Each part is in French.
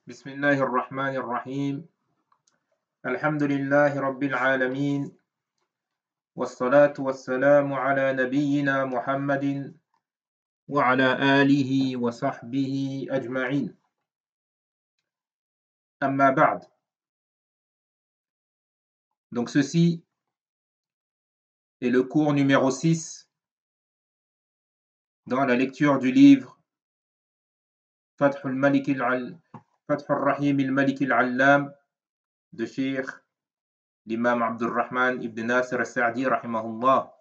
بسم الله الرحمن الرحيم الحمد لله رب العالمين والصلاة والسلام على نبينا محمد وعلى آله وصحبه أجمعين أما بعد. Donc ceci est le cours numéro 6 dans la lecture du livre Fath al-Rahim al-Malik al-Allam de Cheikh l'imam Abdurrahman ibn Nasir al-Sa'di rahimahullah.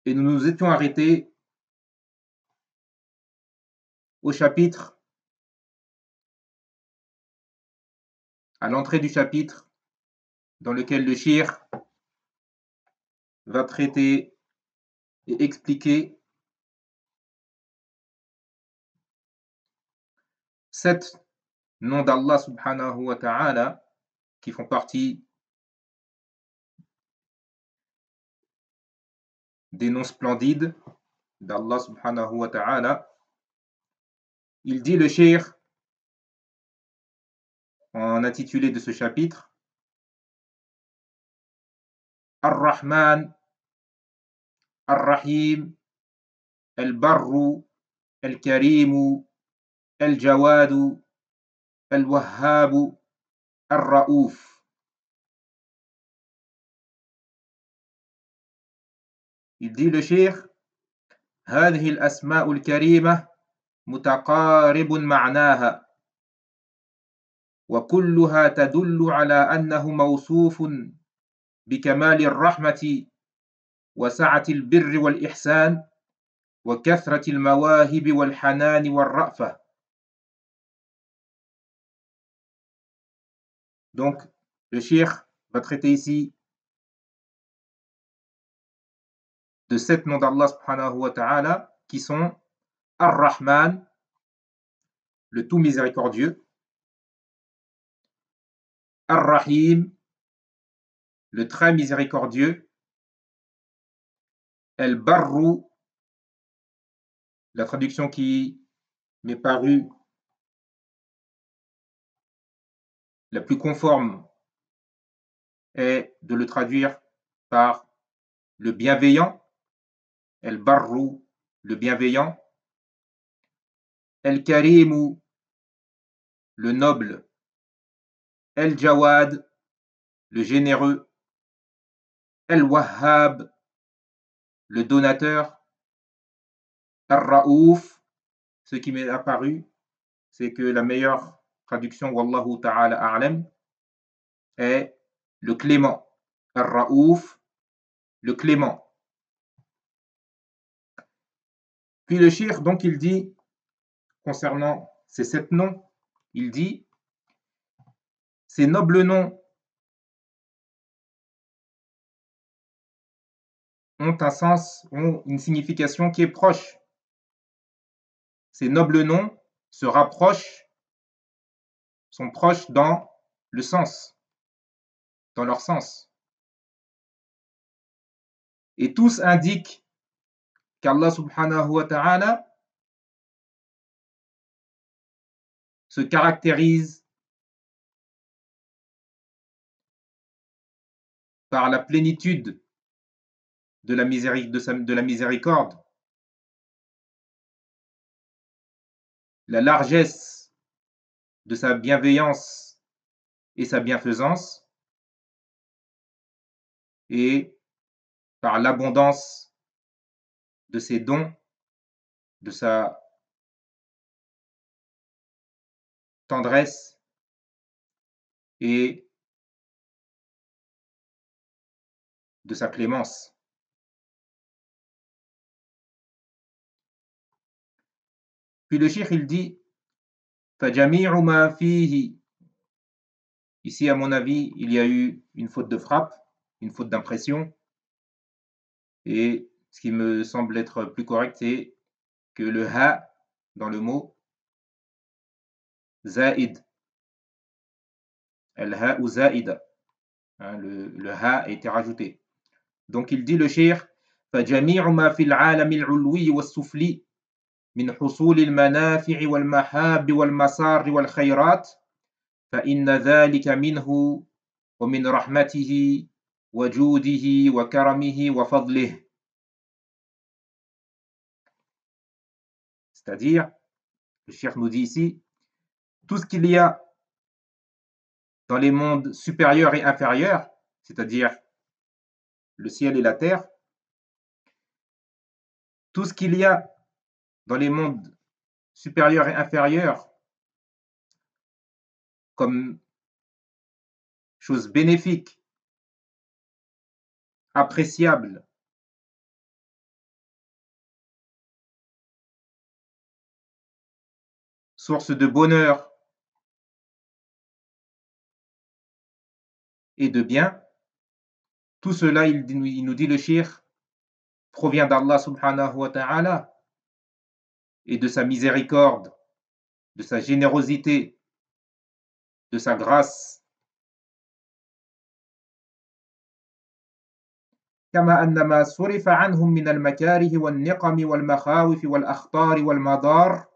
Et nous nous étions arrêtés au chapitre, à l'entrée du chapitre, dans lequel le cheikh va traiter et expliquer 7 noms d'Allah subhanahu wa ta'ala qui font partie des noms splendides d'Allah subhanahu wa ta'ala. Il dit le cheikh en intitulé de ce chapitre Ar-Rahman, Ar-Rahim, Al-Barru, Al-Karimu, Al-Jawadu, Al-Wahhabu, Ar-Ra'ouf. Il dit le cheikh هذه الأسماء الكريمة متقارب معناها وكلها تدل على أنه موصوف بكمال الرحمة وسعة البر والإحسان وكثرة المواهب والحنان والرأفة. Donc, le cheikh va traiter ici de 7 noms d'Allah subhanahu wa ta'ala qui sont Ar-Rahman, le tout miséricordieux, Ar-Rahim, le très miséricordieux, Al-Barru, la traduction qui m'est parue la plus conforme est de le traduire par le bienveillant, Al-Barru, le bienveillant, Al-Karimu, le noble, Al-Jawad, le généreux, Al-Wahhab, le donateur, Ar-Ra'ouf. Ce qui m'est apparu, c'est que la meilleure traduction, Wallahu ta'ala a'lam, est le clément. Ar-Ra'ouf, le clément. Puis le cheikh, donc, il dit, concernant ces 7 noms, il dit, ces nobles noms ont un sens, ont une signification qui est proche. Ces nobles noms se rapprochent, sont proches dans le sens, dans leur sens. Et tous indiquent qu'Allah subhanahu wa ta'ala se caractérise par la plénitude de la miséricorde, la largesse de sa bienveillance et sa bienfaisance, et par l'abondance de ses dons, de sa tendresse et de sa clémence. Puis le cheikh il dit فَجَمِيعُ مَا فِيهِ. Ici, à mon avis, il y a eu une faute de frappe, une faute d'impression. Et ce qui me semble être plus correct, c'est que le ha dans le mot zaïd, al-ha ou zaïda, le ha a été rajouté. Donc il dit le cheikh فَجَمِيعُ مَا فِي الْعَالَمِ الْعُلْوِيِّ وَالسُّفْلِي من حصول المنافع والمحاب والمسار والخيرات فإن ذلك منه ومن رحمته وجوده وكرمه وفضله. C'est-à-dire, le cheikh nous dit ici, tout ce qu'il y a dans les mondes supérieurs et inférieurs, c'est-à-dire le ciel et la terre, tout ce qu'il y a dans les mondes supérieurs et inférieurs comme chose bénéfique, appréciable, source de bonheur et de bien, tout cela, il nous dit le cheikh, provient d'Allah subhanahu wa ta'ala et de sa miséricorde, de sa générosité, de sa grâce. كما أن ما صرف عنهم من المكاره والنقم والمخاوف والأخطار والمضار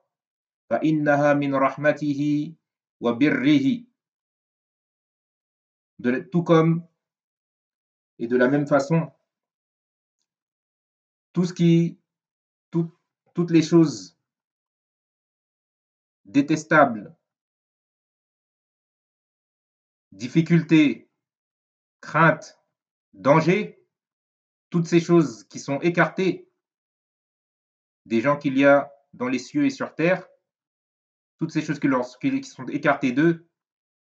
فإنها من رحمته وبره. Tout comme et de la même façon, toutes les choses détestables, difficultés, craintes, dangers, toutes ces choses qui sont écartées des gens qu'il y a dans les cieux et sur terre, toutes ces choses qui sont écartées d'eux,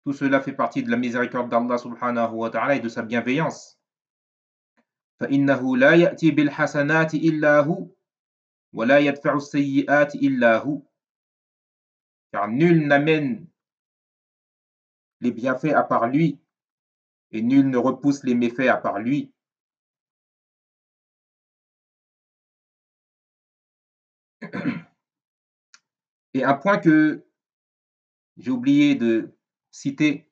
tout cela fait partie de la miséricorde d'Allah subhanahu wa ta'ala et de sa bienveillance. فإنه لا يأتي بالحسنات إلا هو ولا يدفع السيئات إلا هو. Car nul n'amène les bienfaits à part lui et nul ne repousse les méfaits à part lui. Et un point que j'ai oublié de citer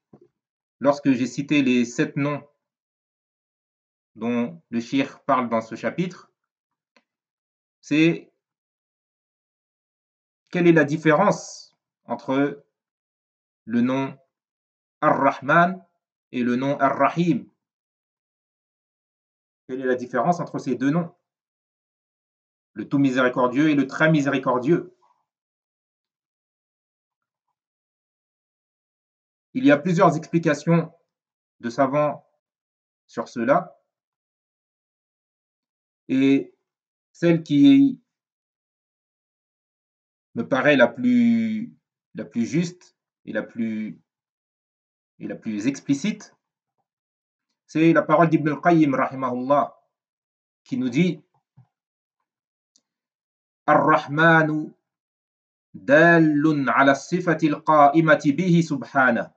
lorsque j'ai cité les 7 noms dont le cheikh parle dans ce chapitre, c'est quelle est la différence entre le nom Ar-Rahman et le nom Ar-Rahim. Quelle est la différence entre ces deux noms? Le tout miséricordieux et le très miséricordieux. Il y a plusieurs explications de savants sur cela. Et celle qui me paraît la plus juste et la plus explicite, c'est la parole d'Ibn al-Qayyim rahimahullah qui nous dit Ar-Rahmanu dallun ala sifati al-qa'imati bihi subhanahu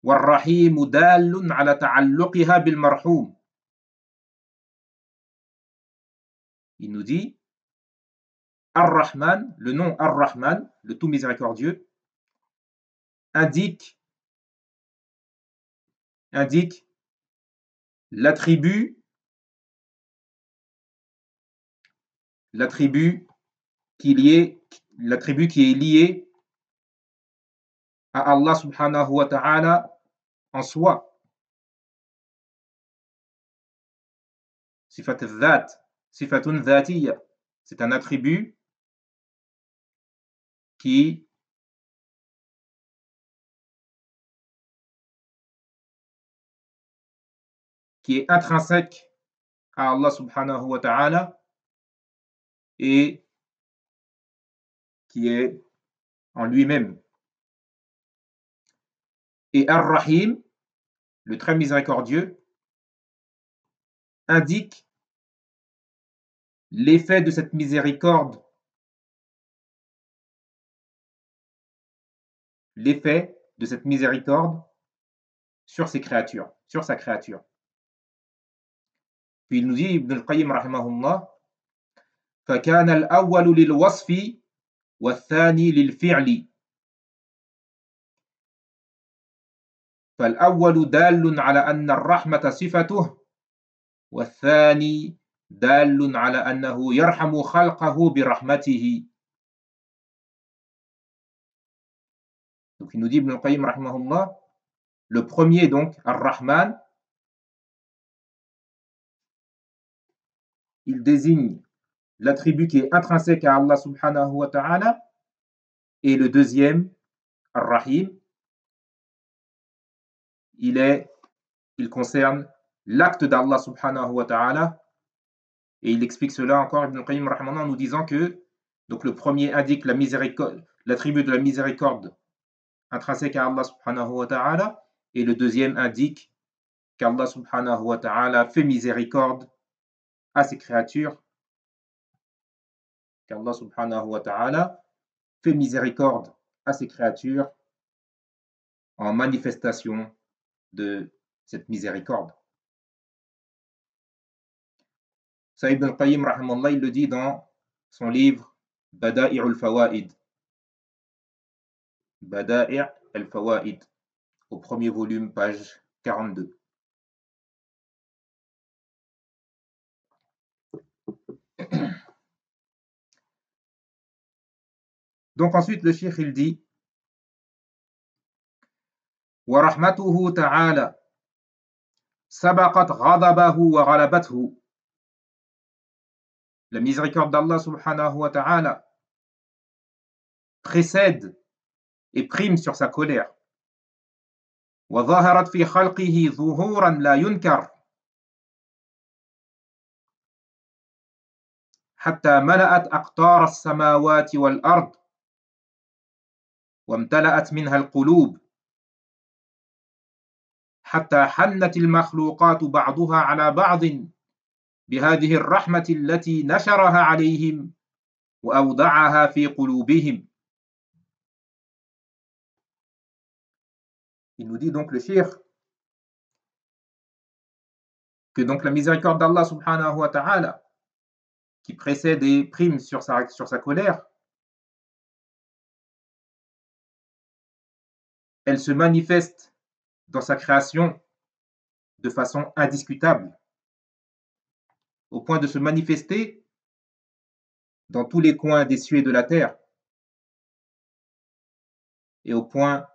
war-Rahim dallun ala ta'alluqiha bil marhum. Il nous dit Ar-Rahman, le nom Ar-Rahman, le tout miséricordieux, indique l'attribut qui est lié à Allah subhanahu wa ta'ala en soi. Sifat al-Dhat, sifatun dhatiyya, c'est un attribut qui est intrinsèque à Allah subhanahu wa ta'ala et qui est en lui-même. Et Ar-Rahim, le très miséricordieux, indique l'effet de cette miséricorde, sur ses créatures, sur sa créature. Puis il nous dit, Ibn al-Qayyim rahimahullah, فَكَانَ الْأَوَّلُ لِلْوَصْفِ وَالثَّانِي لِلْفِعْلِ. فالأول دال على أن الرحمة صفته والثاني دال على أنه يرحم خلقه برحمته. Donc il nous dit Ibn al-Qayyim rahimahullah, le premier donc, Ar-Rahman, il désigne l'attribut qui est intrinsèque à Allah subhanahu wa ta'ala, et le deuxième, Ar-Rahim, il concerne l'acte d'Allah subhanahu wa ta'ala, et il explique cela encore, Ibn al-Qayyim rahimahullah, en nous disant que donc le premier indique la miséricorde, l'attribut de la miséricorde intrinsèque à Allah subhanahu wa ta'ala, et le deuxième indique qu'Allah subhanahu wa ta'ala fait miséricorde à ses créatures, qu'Allah subhanahu wa ta'ala fait miséricorde à ses créatures en manifestation de cette miséricorde. Ça, Ibn al-Qayyim rahimahullah, il le dit dans son livre Bada'i' al-Fawaid. Bada'i' al-Fawaid, au premier volume, page 42. Donc ensuite le cheikh il dit wa rahmatuhu ta'ala sabaqat ghadabahu wa ghalabathu. La miséricorde d'Allah subhanahu wa ta'ala précède et prime sur sa colère. Wa zaharat fi khalqihi zuhuran la yunkar hatta mala'at aqtar as-samawati wal ard وامتلأت منها القلوب حتى حنت المخلوقات بعضها على بعض بهذه الرحمة التي نشرها عليهم وأودعها في قلوبهم. Il nous dit donc le cheikh que donc la miséricorde d'Allah subhanahu wa ta'ala qui précède et prime sur sa colère, elle se manifeste dans sa création de façon indiscutable, au point de se manifester dans tous les coins des cieux et de la terre, et au point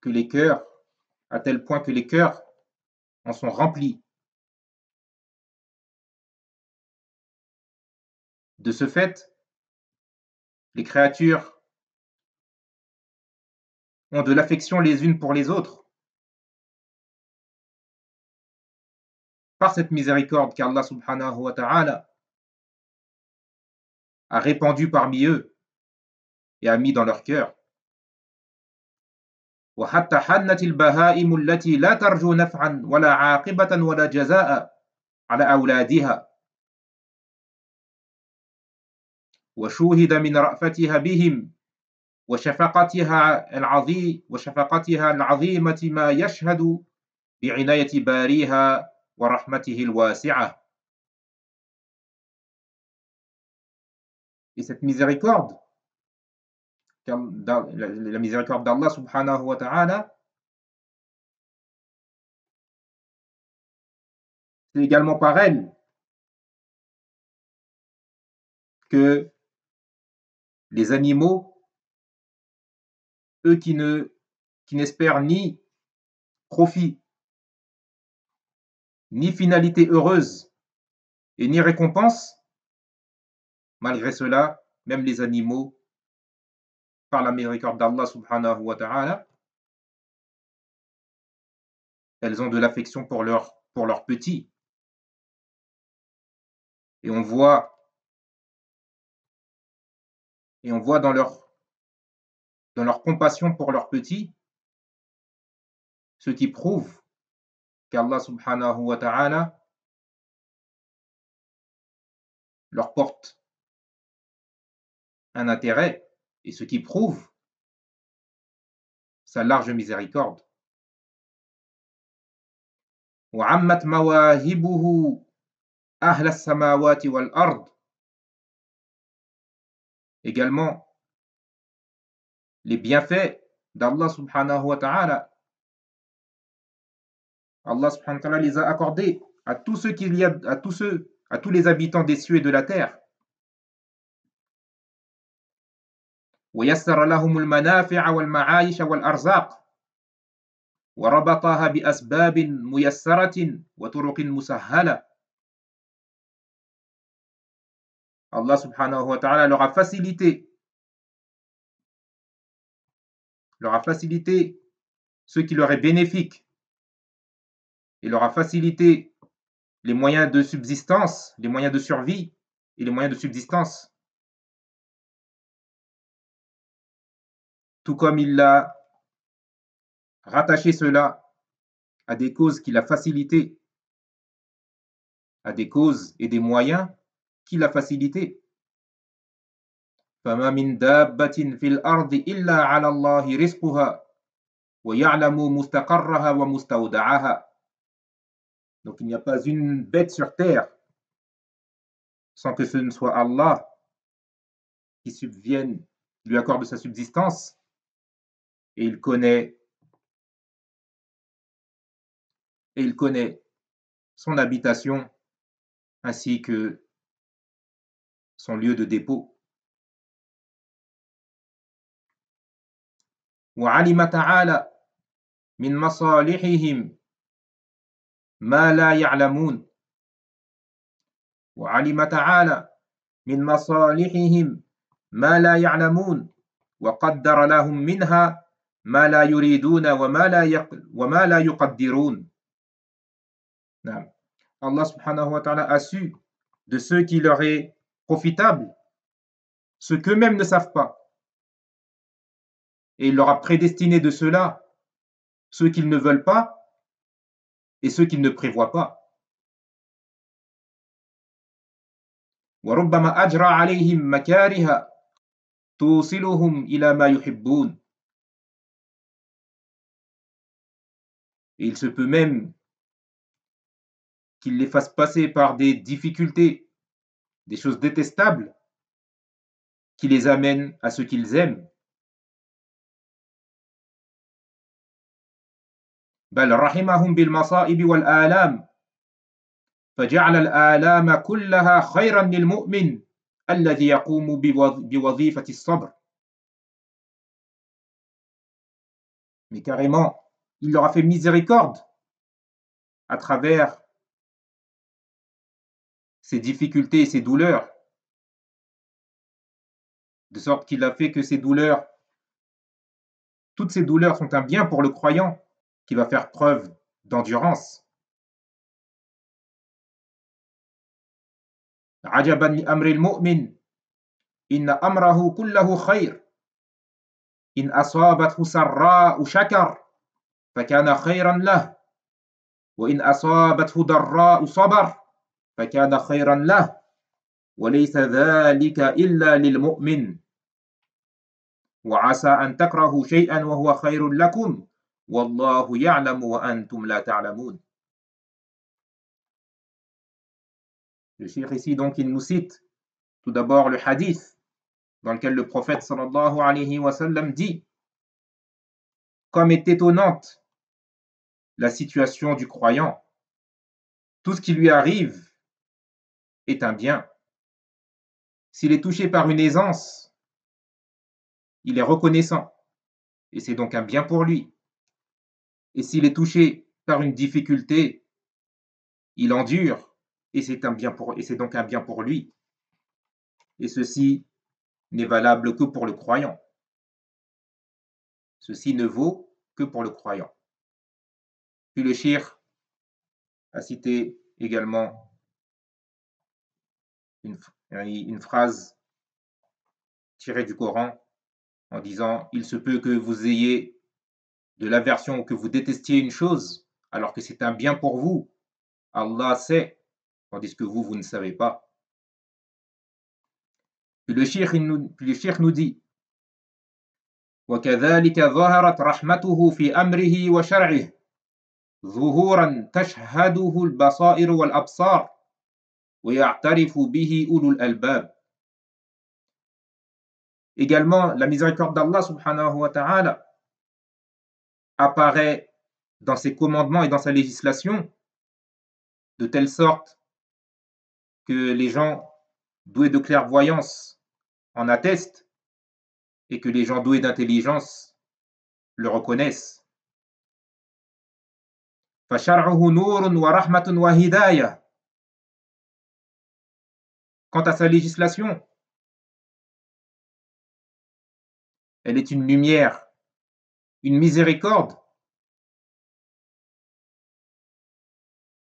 que les cœurs, à tel point que les cœurs en sont remplis. De ce fait, les créatures ont de l'affection les unes pour les autres par cette miséricorde qu'Allah subhanahu wa ta'ala a répandue parmi eux et a mis dans leur cœur. وحتى حنت البهائم التي لا ترجو نفعا ولا عاقبة ولا جزاء على أولادها وشوهد من رأفتها بهم وشفقتها العظيمة ما يشهد بعناية باريها ورحمته الواسعة. Et cette miséricorde, la miséricorde d'Allah subhanahu wa ta'ala, c'est également par elle que les animaux, eux qui n'espèrent ni profit, ni finalité heureuse et ni récompense, malgré cela, même les animaux, par la miséricorde d'Allah subhanahu wa ta'ala, elles ont de l'affection pour leurs petits. Et on voit dans leur compassion pour leurs petits ce qui prouve qu'Allah subhanahu wa ta'ala leur porte un intérêt et ce qui prouve sa large miséricorde. وعمت مواهبه أهل السماوات والأرض. Également, les bienfaits d'Allah subhanahu wa ta'ala Allah subhanahu wa ta'ala les a accordés à tous ceux qu'il y a, à tous les habitants des cieux et de la terre. ويسر لهم المنافع والمعايش والأرزاق وربطها بأسباب ميسرة وطرق مسهلة. Allah subhanahu wa ta'ala leur a facilité ce qui leur est bénéfique et leur a facilité les moyens de subsistance, les moyens de survie et les moyens de subsistance. Tout comme il a rattaché cela à des causes qu'il a facilitées, à des causes et des moyens qu'il a facilités. فما من دابة في الأرض إلا على الله رزقها ويعلم مستقرها ومستودعها. Donc il n'y a pas une bête sur terre sans que ce ne soit Allah qui subvienne, lui accorde sa subsistance, et il connaît son habitation ainsi que son lieu de dépôt. وعلم تعالى من مصالحهم ما لا يعلمون. وعلم تعالى من مصالحهم ما لا يعلمون وقدر لهم منها ما لا يريدون وما لا يقدرون. Allah subhanahu wa ta'ala a su de ce qui leur est profitable, ce qu'eux-mêmes ne savent pas. Et il leur a prédestiné de cela ceux qu'ils ne veulent pas et ceux qu'ils ne prévoient pas. وربما أجرى عليهم مكاره توصلهم إلى ما يحبون. Et il se peut même qu'il les fasse passer par des difficultés, des choses détestables, qui les amènent à ce qu'ils aiment. بل رحمهم بالمصائب والآلام فجعل الآلام كلها خيرا للمؤمن الذي يقوم بوظيفة الصبر. Mais carrément, il leur a fait miséricorde à travers ces difficultés et ces douleurs, de sorte qu'il a fait que ces douleurs, toutes ces douleurs sont un bien pour le croyant qui va faire preuve d'endurance. عجبا لأمر المؤمن إن أمره كله خير إن أصابته سراء شكر فكان خيرا له وإن أصابته ضراء صبر فكان خيرا له وليس ذلك إلا للمؤمن وعسى أن تكرهوا شيئا وهو خير لكم والله يعلم وأنتم لا تعلمون. Le cheikh ici donc il nous cite tout d'abord le hadith dans lequel le prophète sallallahu alayhi wa sallam dit: comme est étonnante la situation du croyant, tout ce qui lui arrive est un bien. S'il est touché par une aisance, il est reconnaissant et c'est donc un bien pour lui. Et s'il est touché par une difficulté, il endure et c'est donc un bien pour lui. Et ceci n'est valable que pour le croyant. Ceci ne vaut que pour le croyant. Puis le cheikh a cité également une phrase tirée du Coran en disant: il se peut que vous ayez de l'aversion ou que vous détestiez une chose alors que c'est un bien pour vous. Allah sait, tandis que vous ne savez pas. Puis le cheikh nous dit: وكذلك ظهرت رحمته في أمره وشرعه ظهورا تشهده البصائر والأبصار ويعترف به أولو الألباب. Également, la miséricorde d'Allah subhanahu wa ta'ala apparaît dans ses commandements et dans sa législation, de telle sorte que les gens doués de clairvoyance en attestent et que les gens doués d'intelligence le reconnaissent. فَشَرْعُهُ نُورٌ وَرَحْمَةٌ وَهِدَايَةٌ. Quant à sa législation, elle est une lumière, une miséricorde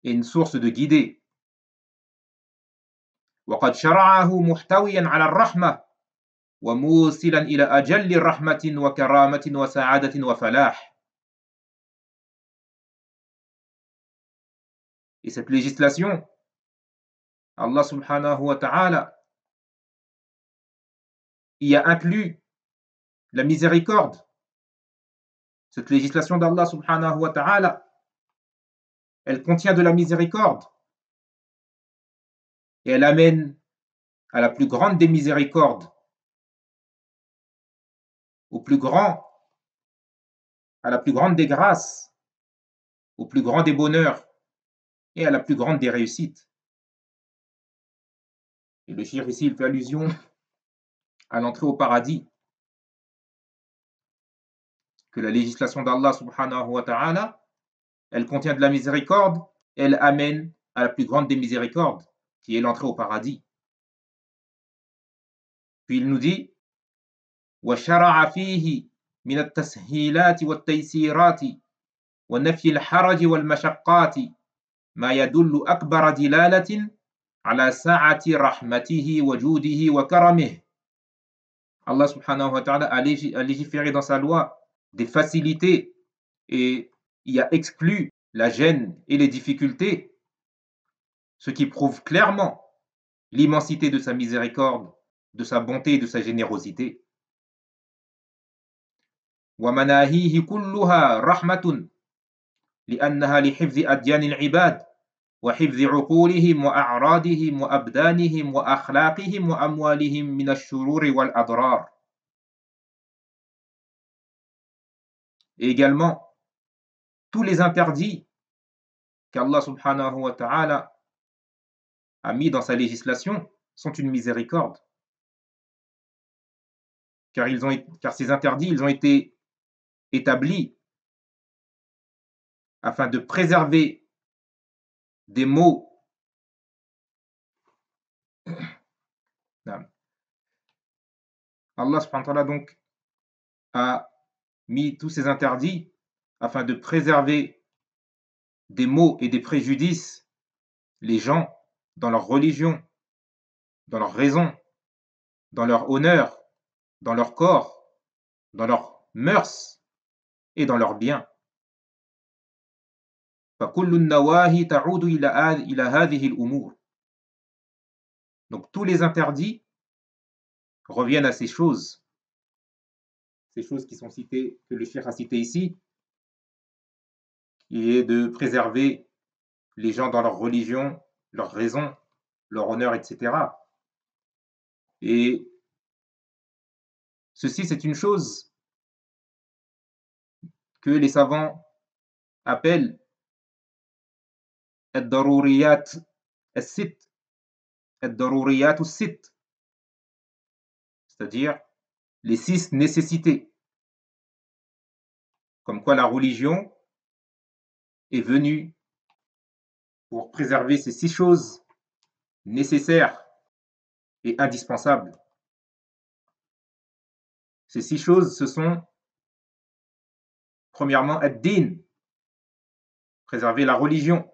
et une source de guidée. وقد شرعه محتويا على الرحمة وموصلا إلى أجل رحمة وكرامة وسعادة وفلاح. Et cette législation, Allah subhanahu wa ta'ala y a inclus la miséricorde. Cette législation d'Allah subhanahu wa ta'ala, elle contient de la miséricorde et elle amène à la plus grande des miséricordes, au plus grand, à la plus grande des grâces, au plus grand des bonheurs et à la plus grande des réussites. Et le cheikh ici, il fait allusion à l'entrée au paradis, que la législation d'Allah subhanahu wa ta'ala, elle contient de la miséricorde, elle amène à la plus grande des miséricordes, qui est l'entrée au paradis. Puis il nous dit وَشَرَعَ فِيهِ مِنَ التَّسْهِيلَاتِ وَالتَّيْسِيرَاتِ وَنَفْيِ الْحَرَجِ وَالْمَشَقَّاتِ ما يدل أكبر دلالة على سعة رحمته وجوده وكرمه. Allah subhanahu wa ta'ala a légiféré dans sa loi des facilités et y a exclu la gêne et les difficultés, ce qui prouve clairement l'immensité de sa miséricorde, de sa bonté et de sa générosité. ومناهيه كلها رحمة لأنها لحفظ أديان العباد وحفظ عقولهم وأعراضهم وأبدانهم وأخلاقهم وأموالهم من الشرور والأضرار. Et également, tous les interdits qu'Allah subhanahu wa ta'ala a mis dans sa législation sont une miséricorde. Car ces interdits, ils ont été établis afin de préserver des maux. Allah subhanahu wa ta'ala donc a mis tous ces interdits afin de préserver des maux et des préjudices les gens dans leur religion, dans leur raison, dans leur honneur, dans leur corps, dans leurs mœurs et dans leurs biens. فكل النواهي تعود إلى هذه الأمور. Donc tous les interdits reviennent à ces choses qui sont citées, que le cheikh a citées ici, qui est de préserver les gens dans leur religion, leur raison, leur honneur, etc. Et ceci, c'est une chose que les savants appellent الضروريات الست الضروريات الست, c'est-à-dire les 6 nécessités. Comme quoi la religion est venue pour préserver ces 6 choses nécessaires et indispensables. Ces 6 choses, ce sont premièrement ad-din, préserver la religion.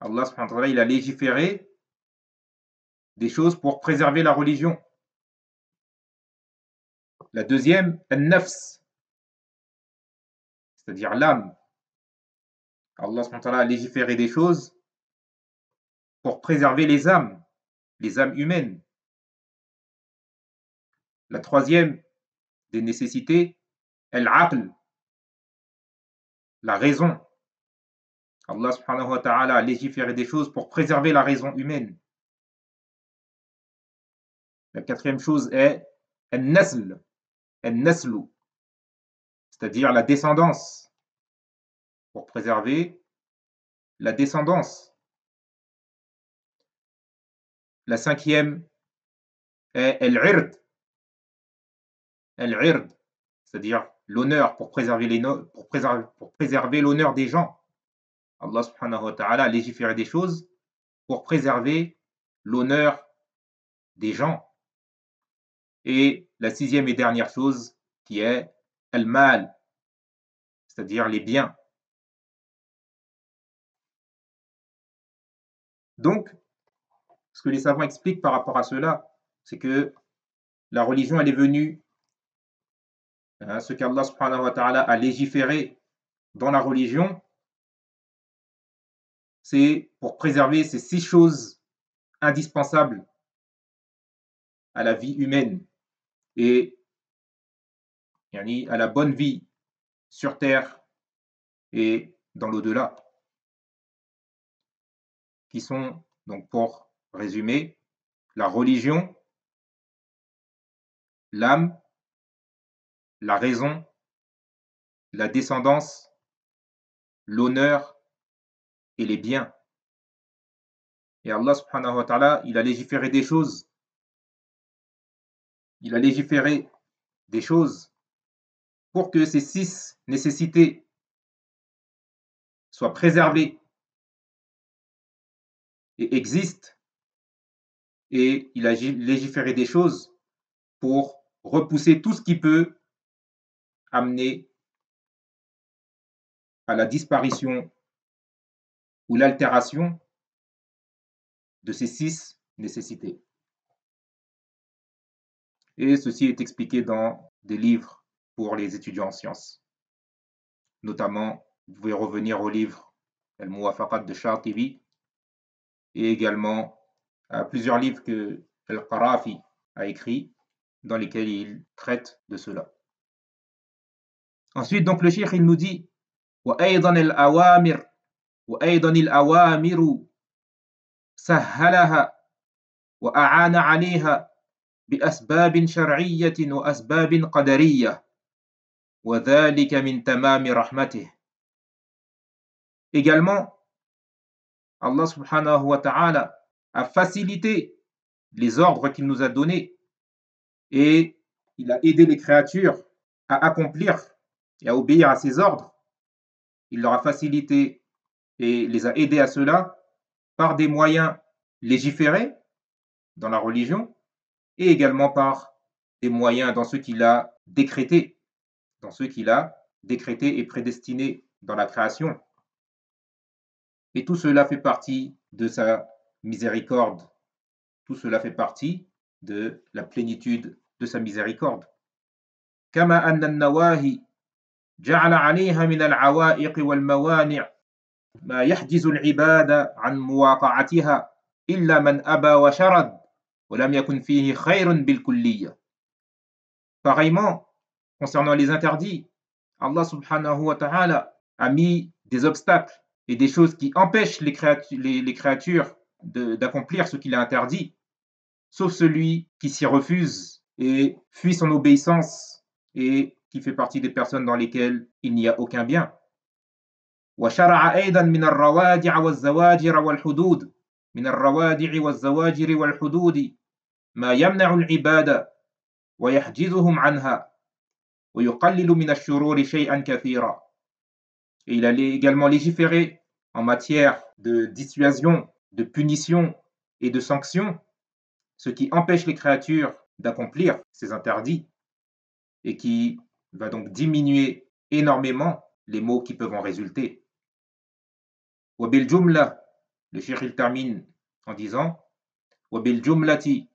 Allah subhanahu wa ta'ala, il a légiféré des choses pour préserver la religion. La deuxième, an-nafs, c'est-à-dire l'âme. Allah subhanahu wa ta'ala a légiféré des choses pour préserver les âmes humaines. La troisième des nécessités, al-aql, la raison. Allah subhanahu wa ta'ala a légiféré des choses pour préserver la raison humaine. La quatrième chose est al-nasl, c'est-à-dire c'est-à-dire la descendance, pour préserver la descendance. La cinquième est al-ird, c'est-à-dire l'honneur, pour préserver l'honneur des gens. Allah subhanahu wa ta'ala a légiféré des choses pour préserver l'honneur des gens. Et la sixième et dernière chose qui est al-mal, c'est-à-dire les biens. Donc, ce que les savants expliquent par rapport à cela, c'est que la religion, elle est venue, ce qu'Allah subhanahu wa ta'ala a légiféré dans la religion, c'est pour préserver ces 6 choses indispensables à la vie humaine et à la bonne vie sur terre et dans l'au-delà, qui sont, donc pour résumer, la religion, l'âme, la raison, la descendance, l'honneur et les biens. Et Allah subhanahu wa ta'ala, il a légiféré des choses. Il a légiféré des choses pour que ces 6 nécessités soient préservées et existent. Et il a légiféré des choses pour repousser tout ce qui peut amener à la disparition ou l'altération de ces 6 nécessités. Et ceci est expliqué dans des livres pour les étudiants en sciences. Notamment, vous pouvez revenir au livre Al-Muwafaqat de Shatibi et également à plusieurs livres que Al-Qarafi a écrits dans lesquels il traite de cela. Ensuite, donc le cheikh il nous dit وأيضا الأوامر سهلها وأعان عليها بأسباب شرعية وأسباب قدرية وذلك من تمام رحمته. Également, Allah subhanahu wa ta'ala a facilité les ordres qu'il nous a donnés et il a aidé les créatures à accomplir et à obéir à ses ordres. Il leur a facilité et les a aidés à cela par des moyens légiférés dans la religion et également par des moyens dans ceux qu'il a décrétés, et prédestinés dans la création. Et tout cela fait partie de sa miséricorde. Tout cela fait partie de la plénitude de sa miséricorde. كما أن النواهي جعل عليها من العوائق والموانع ما يحجز العباد عن مواقعتها إلا من أبى وشرد ولم يكن فيه خير بالكلية. Pareillement, concernant les interdits, Allah subhanahu wa ta'ala a mis des obstacles et des choses qui empêchent les créatures d'accomplir ce qu'il a interdit, sauf celui qui s'y refuse et fuit son obéissance et qui fait partie des personnes dans lesquelles il n'y a aucun bien. وشرع أيضا من الروادع والزواجر والحدود ما يمنع العباد ويحجزهم عنها ويقلل من الشرور شيئا كثيرا. Et il a également légiféré en matière de dissuasion, de punition et de sanction, ce qui empêche les créatures d'accomplir ces interdits et qui va donc diminuer énormément les maux qui peuvent en résulter. وبالجملة, le cheikh il termine en disant وبالجملة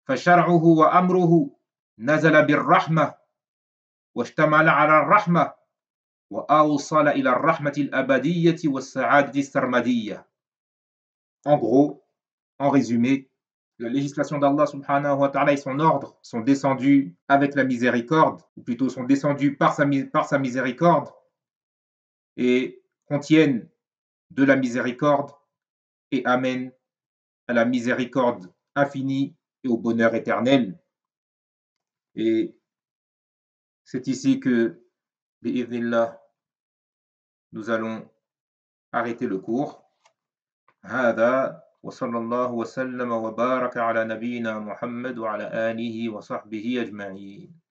فشرعه وأمره نزل بالرحمة واشتمل على الرحمة وأوصل إلى الرحمة الأبدية والسعادة السرمدية. En gros, en résumé, la législation d'Allah subhanahu wa ta'ala et son ordre sont descendus avec la miséricorde, ou plutôt sont descendus par sa miséricorde et contiennent de la miséricorde et amènent à la miséricorde infinie et au bonheur éternel. Et c'est ici que bi'idhnillah, nous allons arrêter le cours. هذا وصلى الله وسلم وبارك على نبينا محمد وعلى آله وصحبه أجمعين.